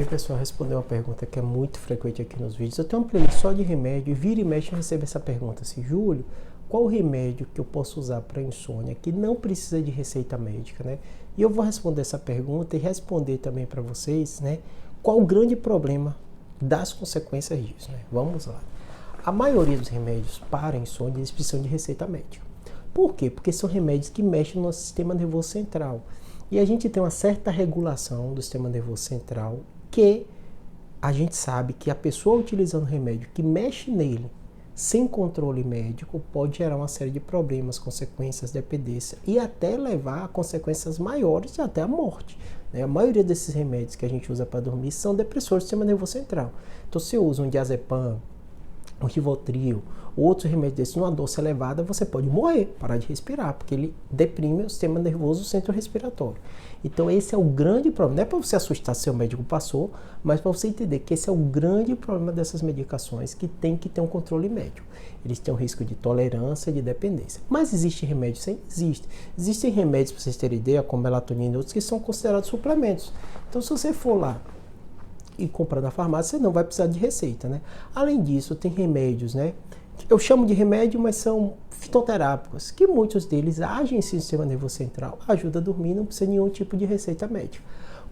E pessoal, respondeu uma pergunta que é muito frequente aqui nos vídeos. Eu tenho uma playlist só de remédio e vira e mexe eu recebo essa pergunta assim: Júlio, qual o remédio que eu posso usar para insônia que não precisa de receita médica, né? E eu vou responder essa pergunta e responder também para vocês, né? Qual o grande problema das consequências disso, né? Vamos lá. A maioria dos remédios para insônia eles precisam de receita médica. Por quê? Porque são remédios que mexem no nosso sistema nervoso central. E a gente tem uma certa regulação do sistema nervoso central que a gente sabe que a pessoa utilizando remédio que mexe nele sem controle médico pode gerar uma série de problemas, consequências, dependência e até levar a consequências maiores e até a morte. A maioria desses remédios que a gente usa para dormir são depressores do sistema nervoso central. Então, se você usa um diazepam, um Rivotril, outros remédios desses numa dose elevada, você pode morrer, parar de respirar, porque ele deprime o sistema nervoso centro-respiratório. Então esse é o grande problema. Não é para você assustar se o médico passou, mas para você entender que esse é o grande problema dessas medicações que tem que ter um controle médico. Eles têm um risco de tolerância e de dependência. Mas existe remédio? Sim, existe. Existem remédios, para vocês terem ideia, como melatonina e outros, que são considerados suplementos. Então se você for lá e comprar na farmácia, você não vai precisar de receita, né? Além disso, tem remédios, né? Eu chamo de remédio, mas são fitoterápicos, que muitos deles agem em sistema nervoso central, ajuda a dormir, não precisa de nenhum tipo de receita médica.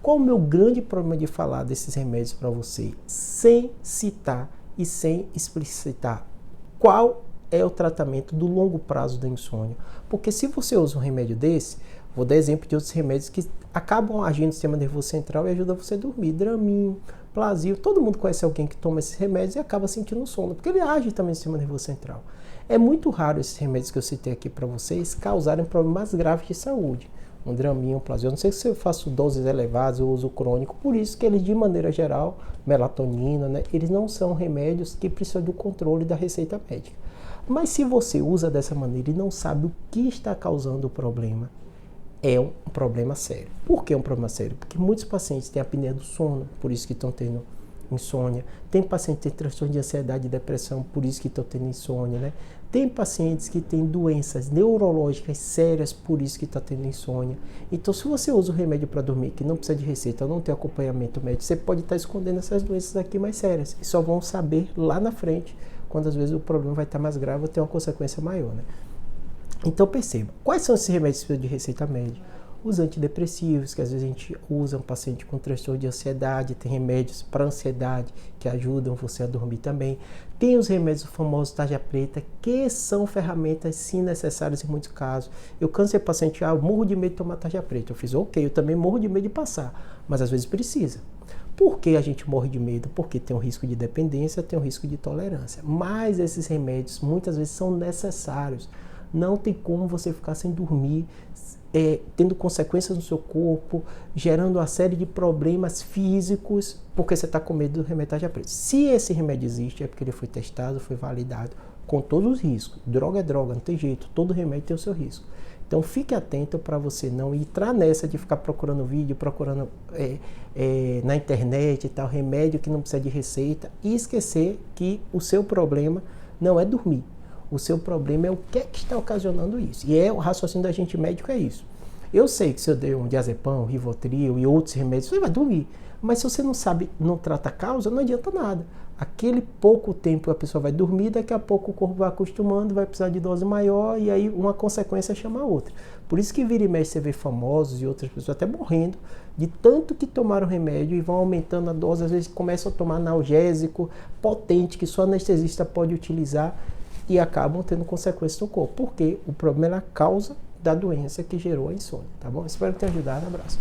Qual o meu grande problema de falar desses remédios para você, sem citar e sem explicitar qual é o tratamento do longo prazo da insônia? Porque se você usa um remédio desse, vou dar exemplo de outros remédios que acabam agindo no sistema nervoso central e ajudam você a dormir. Dramin, Plasil, todo mundo conhece alguém que toma esses remédios e acaba sentindo sono, porque ele age também no sistema nervoso central. É muito raro esses remédios que eu citei aqui para vocês causarem problemas graves de saúde. Um Dramin, um Plasil, eu não sei se eu faço doses elevadas, eu uso crônico, por isso que eles, de maneira geral, melatonina, né, eles não são remédios que precisam do controle da receita médica. Mas se você usa dessa maneira e não sabe o que está causando o problema, é um problema sério. Por que é um problema sério? Porque muitos pacientes têm apneia do sono, por isso que estão tendo insônia. Tem pacientes que têm transtorno de ansiedade e depressão, por isso que estão tendo insônia, né? Tem pacientes que têm doenças neurológicas sérias, por isso que está tendo insônia. Então, se você usa o remédio para dormir, que não precisa de receita, não tem acompanhamento médico, você pode estar escondendo essas doenças aqui mais sérias. E só vão saber lá na frente, quando às vezes o problema vai estar mais grave ou ter uma consequência maior, né? Então perceba, quais são esses remédios que precisam de receita médica? Os antidepressivos, que às vezes a gente usa um paciente com transtorno de ansiedade, tem remédios para ansiedade que ajudam você a dormir também. Tem os remédios famosos tarja preta, que são ferramentas sim necessárias em muitos casos. Eu canso de paciente, eu morro de medo de tomar tarja preta. Eu fiz, ok, eu também morro de medo de passar, mas às vezes precisa. Por que a gente morre de medo? Porque tem um risco de dependência, tem um risco de tolerância. Mas esses remédios muitas vezes são necessários. Não tem como você ficar sem dormir, tendo consequências no seu corpo, gerando uma série de problemas físicos, porque você está com medo do remédio tarja preta. Se esse remédio existe, é porque ele foi testado, foi validado, com todos os riscos. Droga é droga, não tem jeito, todo remédio tem o seu risco. Então fique atento para você não entrar nessa de ficar procurando vídeo, procurando na internet e tal, remédio que não precisa de receita, e esquecer que o seu problema não é dormir. O seu problema é o que está ocasionando isso. E o raciocínio da gente médico é isso. Eu sei que se eu der um diazepam, um Rivotril e outros remédios, você vai dormir. Mas se você não sabe, não trata a causa, não adianta nada. Aquele pouco tempo a pessoa vai dormir, daqui a pouco o corpo vai acostumando, vai precisar de dose maior e aí uma consequência chama a outra. Por isso que vira e mexe você vê famosos e outras pessoas até morrendo de tanto que tomaram remédio e vão aumentando a dose, às vezes começam a tomar analgésico potente que só anestesista pode utilizar e acabam tendo consequências no corpo, porque o problema é a causa da doença que gerou a insônia, tá bom? Espero ter ajudado, abraço.